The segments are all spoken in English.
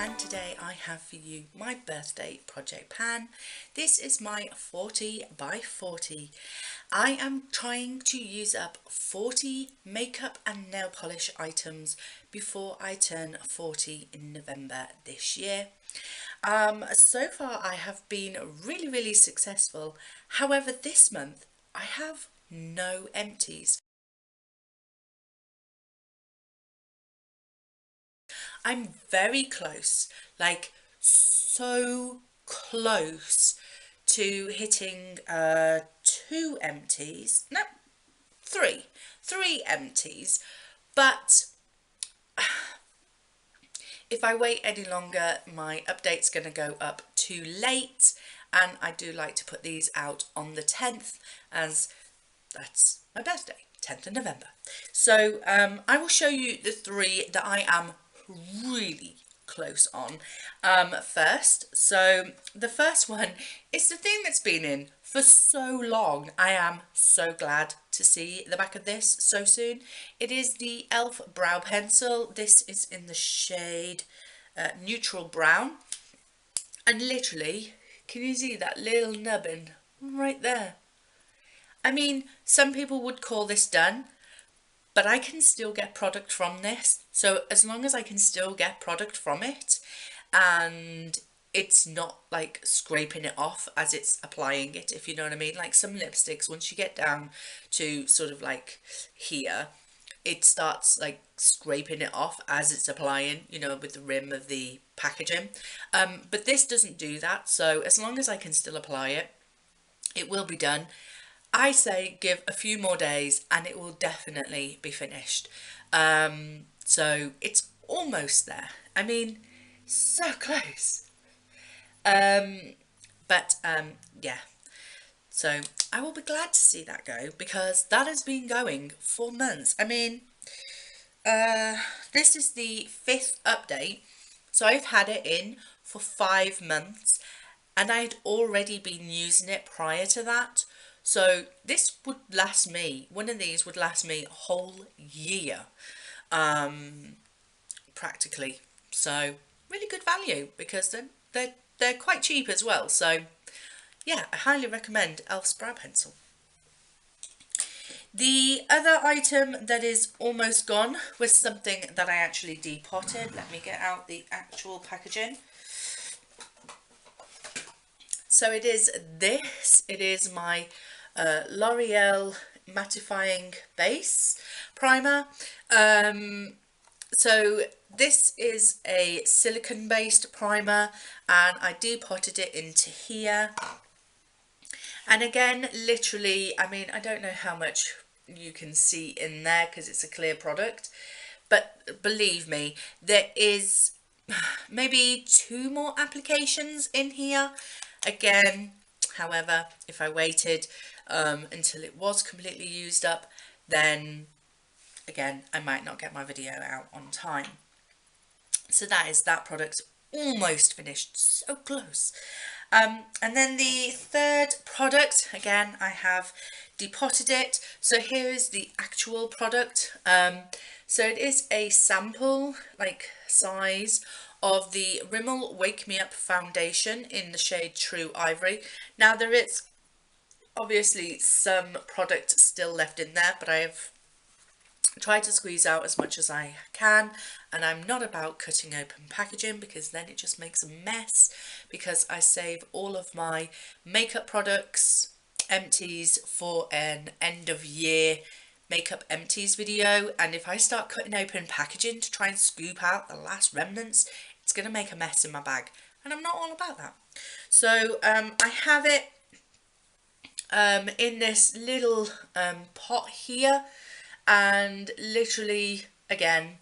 and today I have for you my birthday project pan. This is my 40 by 40. I am trying to use up 40 makeup and nail polish items before I turn 40 in November this year. So far I have been really successful. However, this month I have no empties. I'm very close, like so close to hitting two empties. No, three empties. But if I wait any longer, my update's going to go up too late, and I do like to put these out on the 10th, as that's my birthday, 10th of November. So I will show you the three that I am really close on first. So the first one is the thing that's been in for so long. I am so glad to see the back of this so soon. It is the e.l.f. brow pencil. This is in the shade neutral brown, and literally, can you see that little nubbin right there? I mean, some people would call this done, but I can still get product from this. So as long as I can still get product from it and it's not like scraping it off as it's applying it, if you know what I mean. Like some lipsticks, once you get down to sort of like here, it starts like scraping it off as it's applying, you know, with the rim of the packaging. But this doesn't do that. So as long as I can still apply it, it will be done. I say give a few more days and it will definitely be finished. So it's almost there. I mean, so close. But yeah, so I will be glad to see that go, because that has been going for months. I mean, this is the 5th update, so I've had it in for 5 months, and I'd already been using it prior to that. So this would last me, one of these would last me a whole year, practically. So really good value, because they're quite cheap as well. So yeah, I highly recommend e.l.f.'s brow pencil. The other item that is almost gone was something that I actually depotted. Let me get out the actual packaging. So it is this. It is my L'Oreal mattifying base primer. So this is a silicone based primer, and I depotted it into here. And again, literally, I mean, I don't know how much you can see in there because it's a clear product, but believe me, there is maybe 2 more applications in here. Again, however, if I waited until it was completely used up, then again, I might not get my video out on time. So that is that product, almost finished, so close. And then the third product, again, I have depotted it. So here is the actual product. So it is a sample, like size, of the Rimmel Wake Me Up foundation in the shade True Ivory. Now there is obviously some product still left in there, but I have tried to squeeze out as much as I can, and I'm not about cutting open packaging because then it just makes a mess, because I save all of my makeup products empties for an end of year makeup empties video, and if I start cutting open packaging to try and scoop out the last remnants, it's going to make a mess in my bag, and I'm not all about that. So I have it in this little pot here, and literally again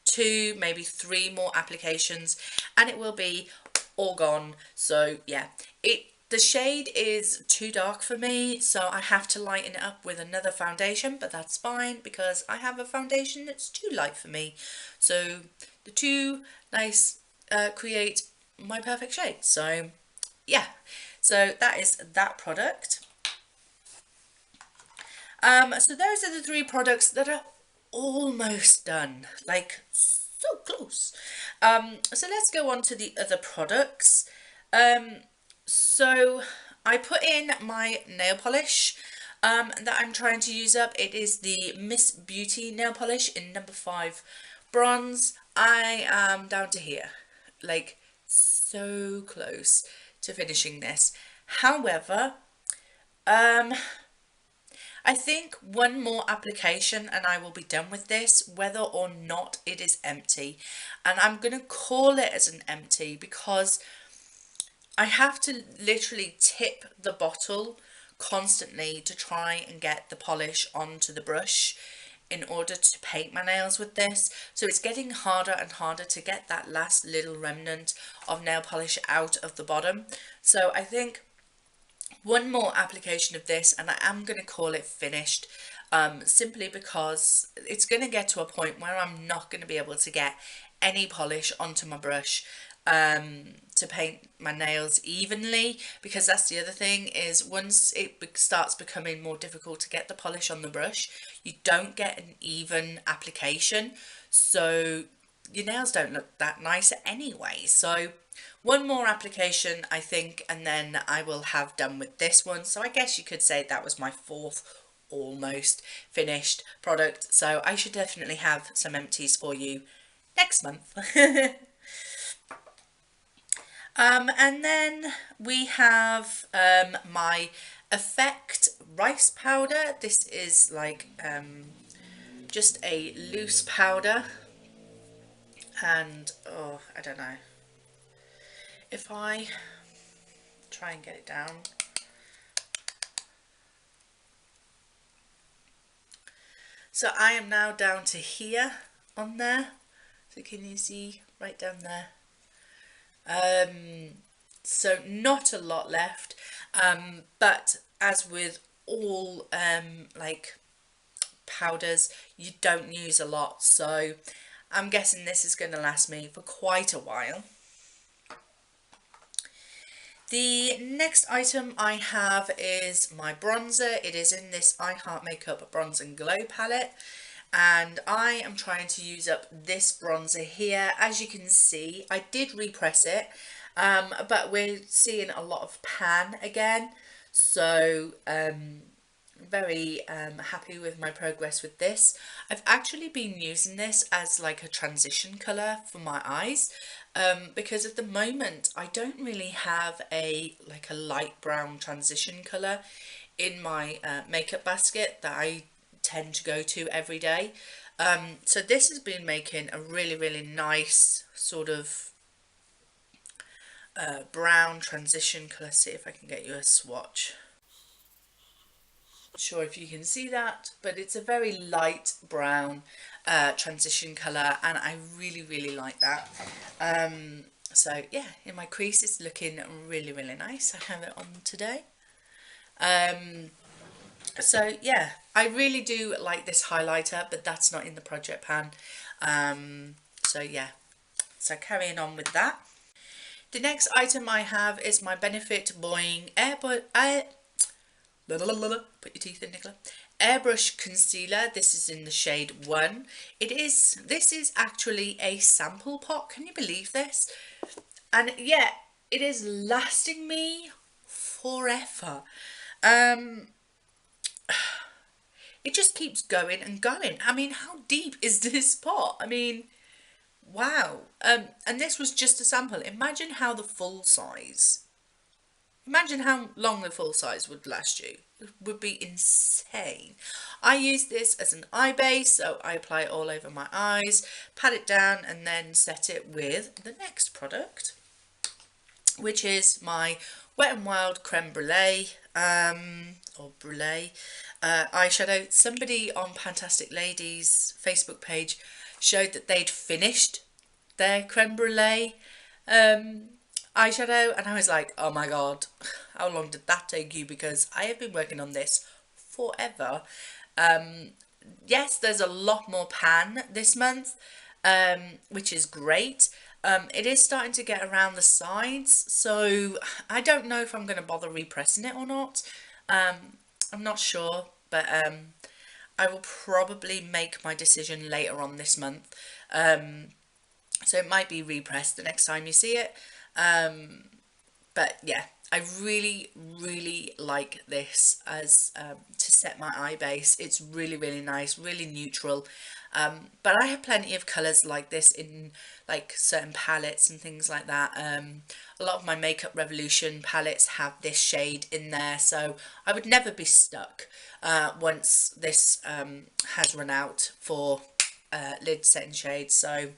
2 maybe 3 more applications and it will be all gone. So yeah, the shade is too dark for me, so I have to lighten it up with another foundation, but that's fine because I have a foundation that's too light for me. So the two nice create my perfect shade. So yeah, so that is that product. So those are the 3 products that are almost done, like so close. So let's go on to the other products. So I put in my nail polish that I'm trying to use up. It is the Miss Beauty nail polish in number 5 bronze. I am down to here, like so close to finishing this. However, um, I think one more application and I will be done with this, whether or not it is empty. And I'm going to call it as an empty because I have to literally tip the bottle constantly to try and get the polish onto the brush in order to paint my nails with this. So it's getting harder and harder to get that last little remnant of nail polish out of the bottom. So I think one more application of this and I am going to call it finished, simply because it's going to get to a point where I'm not going to be able to get any polish onto my brush to paint my nails evenly, because that's the other thing, is once it starts becoming more difficult to get the polish on the brush, you don't get an even application, so your nails don't look that nice anyway. So one more application I think, and then I will have done with this one. So I guess you could say that was my 4th almost finished product, so I should definitely have some empties for you next month. And then we have my Effect rice powder. This is like just a loose powder, and oh, I don't know if I try and get it down. So I am now down to here on there. So can you see right down there? So not a lot left, but as with all like powders, you don't use a lot, so I'm guessing this is going to last me for quite a while. The next item I have is my bronzer. It is in this I Heart Makeup Bronze and Glow palette, and I am trying to use up this bronzer here. As you can see, I did repress it, but we're seeing a lot of pan again, so very happy with my progress with this. I've actually been using this as like a transition colour for my eyes, because at the moment I don't really have a light brown transition colour in my makeup basket that I tend to go to every day. So this has been making a really nice sort of brown transition colour. See if I can get you a swatch. Not sure if you can see that, but it's a very light brown transition colour, and I really like that. So yeah, in my crease it's looking really nice. I have it on today. So yeah, I really do like this highlighter, but that's not in the project pan. So yeah, so carrying on with that. The next item I have is my Benefit Boing put your teeth in, Nicola. Airbrush concealer. This is in the shade 1. This is actually a sample pot. Can you believe this? And yeah, it is lasting me forever. It just keeps going and going. I mean, how deep is this pot? I mean, wow. And this was just a sample. Imagine how the full size. Imagine how long the full size would last you. It would be insane. I use this as an eye base, so I apply it all over my eyes, pat it down, and then set it with the next product, which is my Wet n Wild Creme Brulee, or Brulee eyeshadow. Somebody on Fantastic Ladies Facebook page showed that they'd finished their Creme Brulee eyeshadow, and I was like, oh my god, how long did that take you? Because I have been working on this forever. Yes, there's a lot more pan this month, which is great. It is starting to get around the sides, so I don't know if I'm going to bother repressing it or not. I'm not sure, but I will probably make my decision later on this month. so it might be repressed the next time you see it. But yeah, I really like this as to set my eye base. It's really nice, really neutral. But I have plenty of colours like this in like certain palettes and things like that. A lot of my Makeup Revolution palettes have this shade in there, so I would never be stuck once this has run out for lid setting shades. So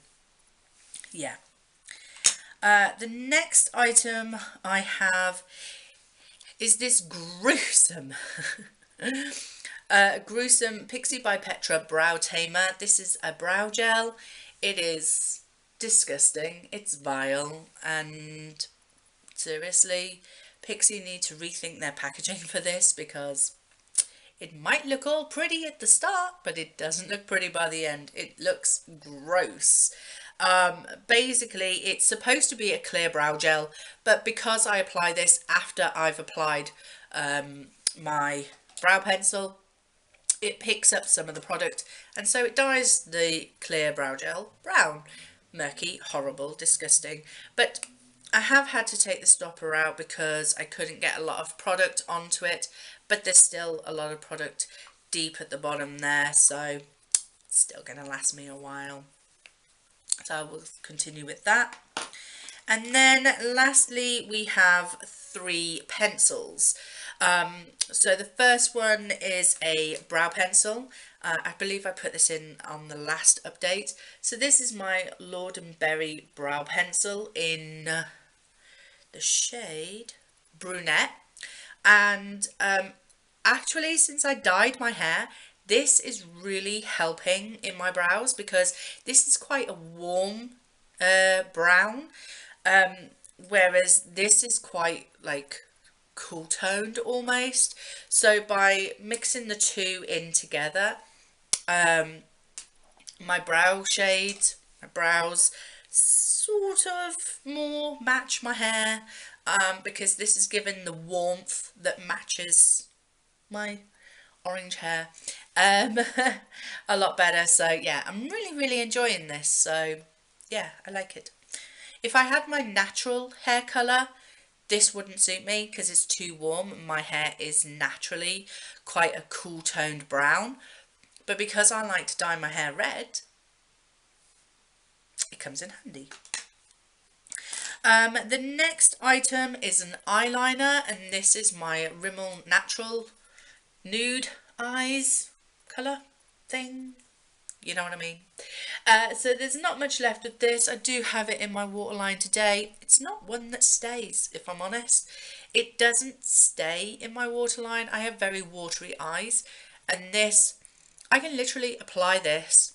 yeah. The next item I have is this gruesome Pixie by Petra brow tamer. This is a brow gel. It is disgusting. It's vile, and seriously, Pixie need to rethink their packaging for this, because it might look all pretty at the start, but it doesn't look pretty by the end. It looks gross. Basically, it's supposed to be a clear brow gel, but because I apply this after I've applied my brow pencil, it picks up some of the product, and so it dyes the clear brow gel brown. Murky, horrible, disgusting. But I have had to take the stopper out because I couldn't get a lot of product onto it, but there's still a lot of product deep at the bottom there, so it's still going to last me a while. So I will continue with that. And then lastly, we have 3 pencils. So the first one is a brow pencil. I believe I put this in on the last update. So this is my Lord and Berry brow pencil in the shade Brunette. And actually, since I dyed my hair, this is really helping in my brows, because this is quite a warm brown, whereas this is quite like cool toned almost. So by mixing the two in together, my brow shade, my brows sort of more match my hair, because this is given the warmth that matches my orange hair a lot better. So yeah, I'm really enjoying this. So yeah, I like it. If I had my natural hair colour, this wouldn't suit me because it's too warm. My hair is naturally quite a cool toned brown, but because I like to dye my hair red, it comes in handy. The next item is an eyeliner, and this is my Rimmel Natural Nude Eyes colour thing. You know what I mean? So there's not much left of this. I do have it in my waterline today. It's not one that stays, if I'm honest. It doesn't stay in my waterline. I have very watery eyes, and this, I can literally apply this,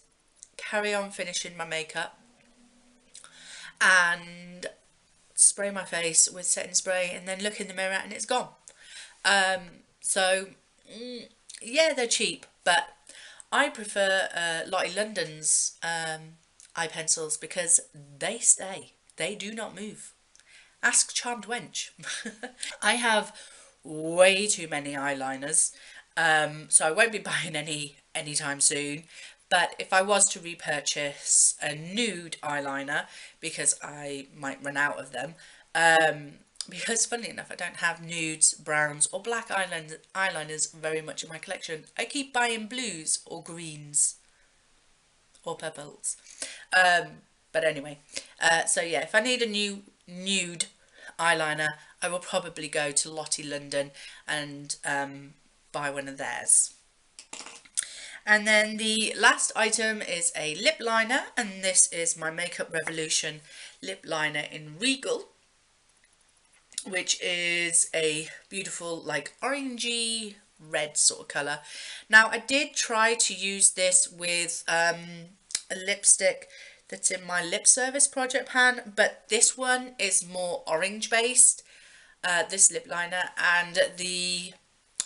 carry on finishing my makeup, and spray my face with setting spray, and then look in the mirror and it's gone. So yeah, they're cheap, but I prefer Lottie London's eye pencils because they stay. They do not move. Ask Charmed Wench. I have way too many eyeliners, so I won't be buying any anytime soon. But if I was to repurchase a nude eyeliner, because I might run out of them, because funnily enough I don't have nudes, browns or black eyeliners very much in my collection. I keep buying blues or greens or purples. But anyway, so yeah, if I need a new nude eyeliner, I will probably go to Lottie London and buy one of theirs. And then the last item is a lip liner, and this is my Makeup Revolution lip liner in Regal, which is a beautiful like orangey red sort of colour. Now I did try to use this with a lipstick that's in my lip service project pan, but this one is more orange based, this lip liner, and the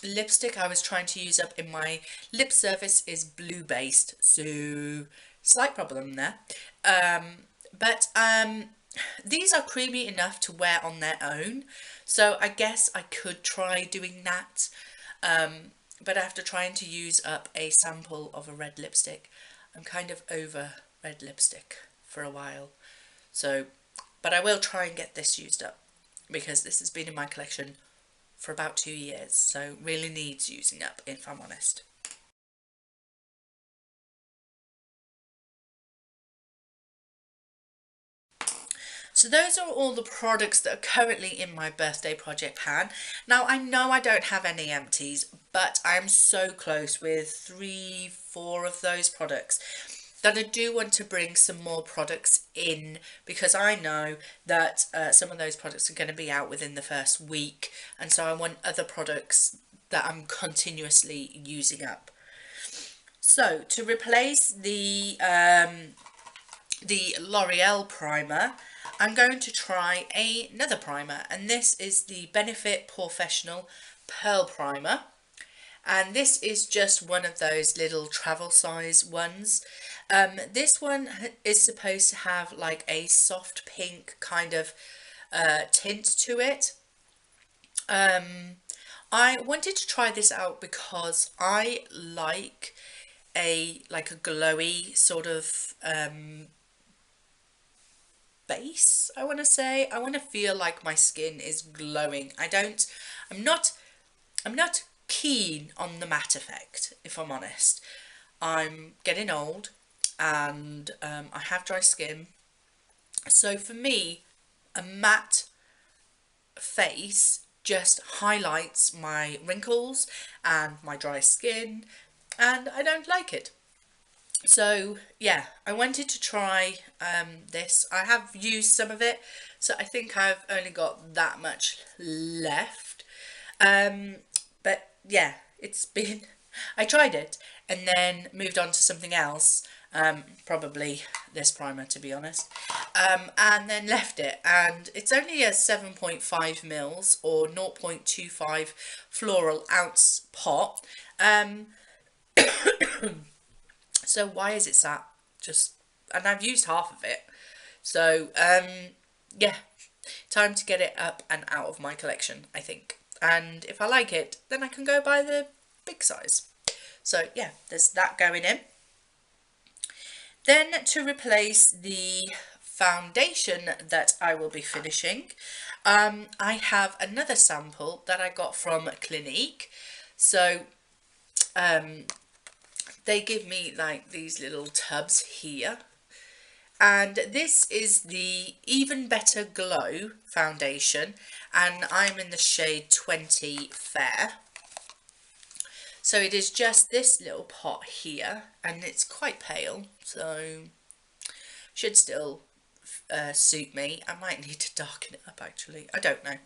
lipstick I was trying to use up in my lip service is blue based, so slight problem there. But these are creamy enough to wear on their own, so I guess I could try doing that. But after trying to use up a sample of a red lipstick, I'm kind of over red lipstick for a while. So, but I will try and get this used up because this has been in my collection for about 2 years, so really needs using up, if I'm honest. So those are all the products that are currently in my birthday project pan. Now I know I don't have any empties, but I'm so close with 3, 4 of those products that I do want to bring some more products in, because I know that some of those products are going to be out within the first week, and so I want other products that I'm continuously using up. So to replace the L'Oreal primer, I'm going to try another primer, and this is the Benefit Professional Pearl Primer. And this is just one of those little travel size ones. This one is supposed to have like a soft pink kind of tint to it. I wanted to try this out because I like a glowy sort of base, I want to say. I want to feel like my skin is glowing. I'm not I'm not keen on the matte effect, if I'm honest. I'm getting old, and I have dry skin. So for me, a matte face just highlights my wrinkles and my dry skin, and I don't like it. So yeah, I wanted to try this. I have used some of it, so I think I've only got that much left. Um, but yeah, it's been, I tried it and then moved on to something else, probably this primer to be honest, and then left it, and it's only a 7.5 mils or 0.25 floral ounce pot. So why is it sat just, and I've used half of it. So yeah, time to get it up and out of my collection, I think. And if I like it, then I can go buy the big size. So yeah, there's that going in. Then to replace the foundation that I will be finishing, I have another sample that I got from Clinique. So they give me like these little tubs here, and this is the Even Better Glow foundation, and I'm in the shade 20 Fair. So it is just this little pot here, and it's quite pale, so should still suit me. I might need to darken it up actually, I don't know.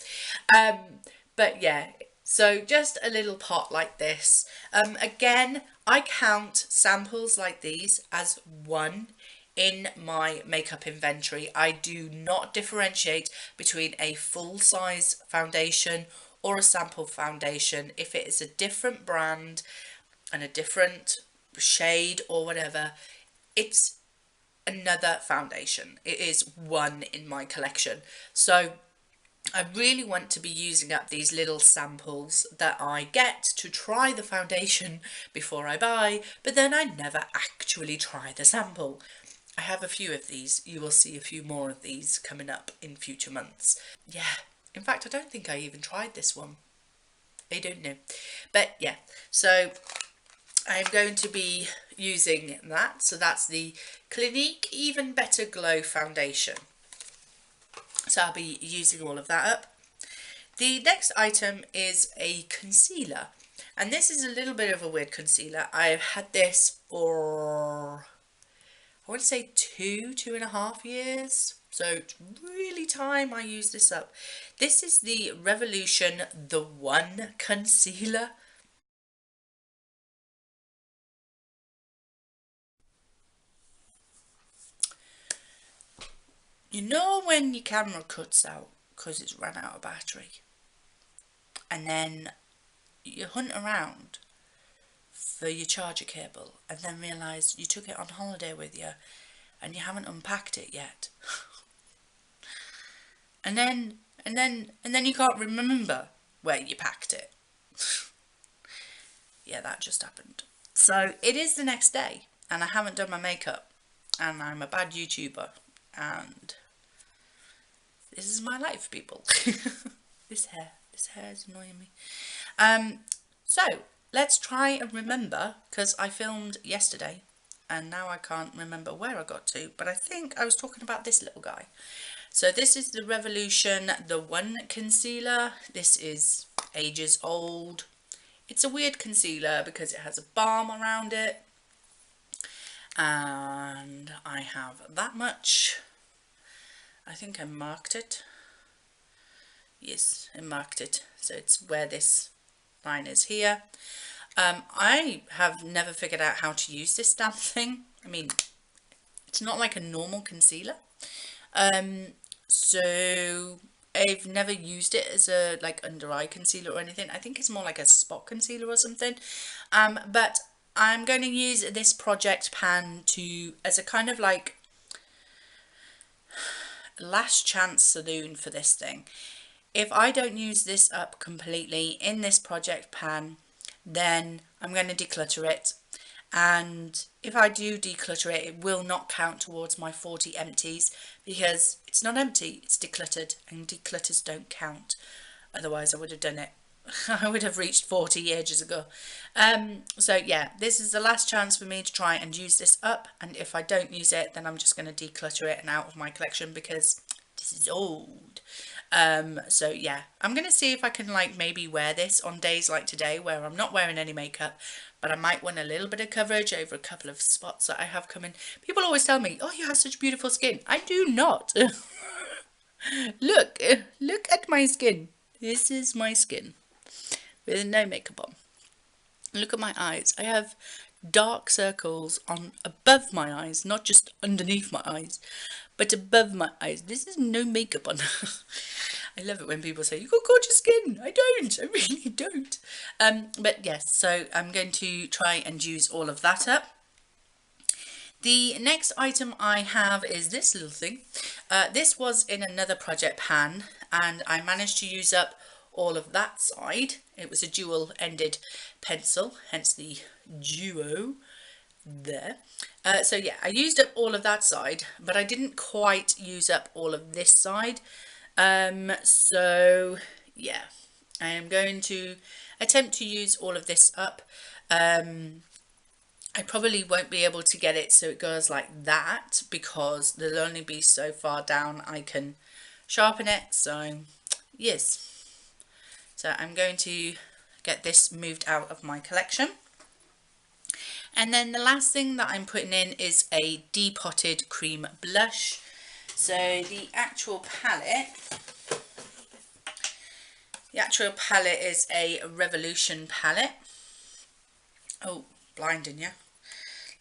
But yeah, so just a little pot like this. Again, I count samples like these as one in my makeup inventory. I do not differentiate between a full size foundation or a sample foundation. If it is a different brand and a different shade or whatever, it's another foundation. It is one in my collection. So I really want to be using up these little samples that I get to try the foundation before I buy, but then I never actually try the sample. I have a few of these. You will see a few more of these coming up in future months. Yeah, in fact, I don't think I even tried this one. I don't know. But yeah, so I'm going to be using that. So that's the Clinique Even Better Glow foundation. So I'll be using all of that up. The next item is a concealer, and this is a little bit of a weird concealer. I've had this for, I want to say 2.5 years. So it's really time I use this up. This is the Revolution The One concealer. You know when your camera cuts out because it's run out of battery, and then you hunt around for your charger cable and then realise you took it on holiday with you and you haven't unpacked it yet. And then you can't remember where you packed it. Yeah, that just happened. So it is the next day and I haven't done my makeup, and I'm a bad YouTuber, and this is my life, people. This hair is annoying me. So let's try and remember, because I filmed yesterday and now I can't remember where I got to, but I think I was talking about this little guy. So this is the Revolution The One concealer. This is ages old. It's a weird concealer because it has a balm around it, and I have that much. I think I marked it. Yes, I marked it. So it's where this line is here. I have never figured out how to use this damn thing. I mean, it's not like a normal concealer. So I've never used it as a like under eye concealer or anything. I think it's more like a spot concealer or something. But I'm going to use this project pan as a kind of like last chance saloon for this thing. If I don't use this up completely in this project pan, then I'm going to declutter it. And if I do declutter it, it will not count towards my 40 empties because it's not empty, it's decluttered, and declutters don't count. Otherwise I would have done it. I would have reached 40 ages ago. So yeah, this is the last chance for me to try and use this up, and if I don't use it, then I'm just going to declutter it and out of my collection because this is old. So yeah, I'm going to see if I can like maybe wear this on days like today where I'm not wearing any makeup, but I might want a little bit of coverage over a couple of spots that I have coming. People always tell me, oh, you have such beautiful skin. I do not. Look at my skin. This is my skin with no makeup on. Look at my eyes. I have dark circles on above my eyes, not just underneath my eyes, but above my eyes. This is no makeup on. I love it when people say, you've got gorgeous skin. I don't. I really don't. But yes, so I'm going to try and use all of that up. The next item I have is this little thing. This was in another project pan, and I managed to use up all of that side. It was a dual-ended pencil, hence the duo there. So yeah, I used up all of that side, but I didn't quite use up all of this side. So yeah, I am going to attempt to use all of this up. I probably won't be able to get it so it goes like that because there'll only be so far down I can sharpen it. So yes, so I'm going to get this moved out of my collection. And then the last thing that I'm putting in is a depotted cream blush. So the actual palette is a Revolution palette. Oh, blinding you.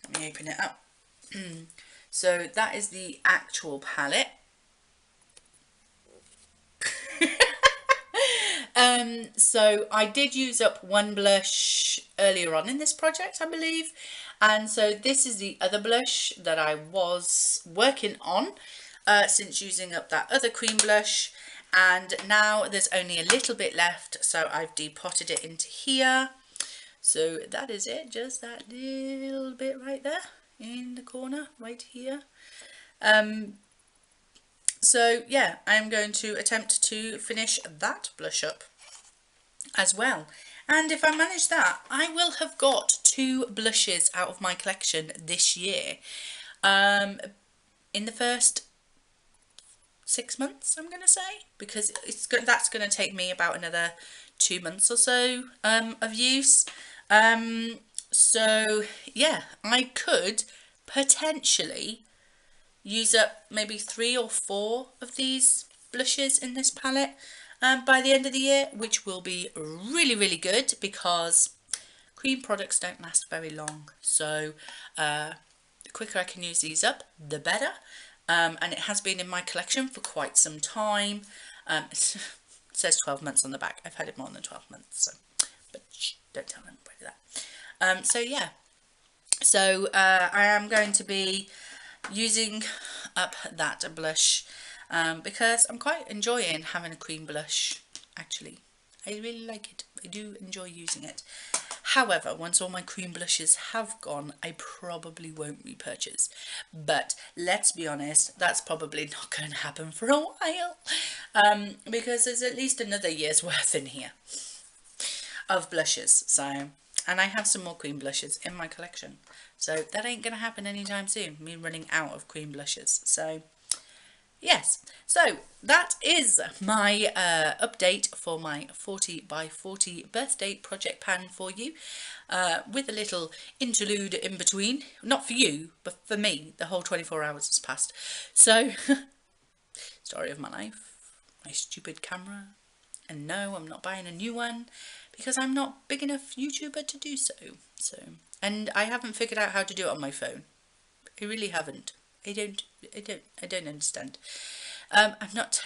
Let me open it up. So that is the actual palette. So I did use up one blush earlier on in this project, I believe, and so this is the other blush that I was working on since using up that other cream blush, and now there's only a little bit left, so I've depotted it into here. So that is it, just that little bit right there in the corner right here. So yeah, I'm going to attempt to finish that blush up as well. And if I manage that, I will have got 2 blushes out of my collection this year. In the first 6 months, I'm going to say, because that's going to take me about another 2 months or so of use. So yeah, I could potentially use up maybe 3 or 4 of these blushes in this palette by the end of the year, which will be really, really good because cream products don't last very long. So the quicker I can use these up, the better. And it has been in my collection for quite some time. It says 12 months on the back. I've had it more than 12 months, so, but shh, don't tell anybody that. So yeah, so I am going to be using up that blush because I'm quite enjoying having a cream blush. Actually, I really like it. I do enjoy using it. However, once all my cream blushes have gone, I probably won't repurchase. But let's be honest, that's probably not going to happen for a while, because there's at least another year's worth in here of blushes. So, and I have some more cream blushes in my collection, so that ain't going to happen anytime soon, me running out of cream blushes. So yes, so that is my update for my 40 by 40 birthday project pan for you, with a little interlude in between. Not for you, but for me, the whole 24 hours has passed. So, story of my life, my stupid camera, and no, I'm not buying a new one because I'm not big enough YouTuber to do so. And I haven't figured out how to do it on my phone. I really haven't. I don't understand. I'm not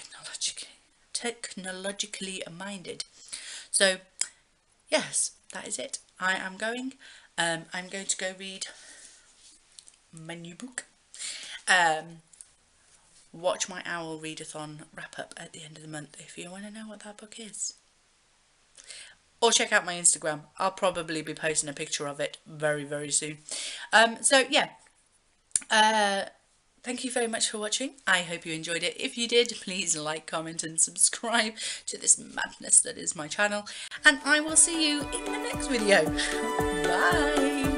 technologically minded. So yes, that is it. I'm going to go read my new book. Watch my Owl Readathon wrap up at the end of the month if you want to know what that book is. Or check out my Instagram. I'll probably be posting a picture of it very, very soon. So yeah. Thank you very much for watching. I hope you enjoyed it. If you did, please like, comment and subscribe to this madness that is my channel. And I will see you in the next video. Bye!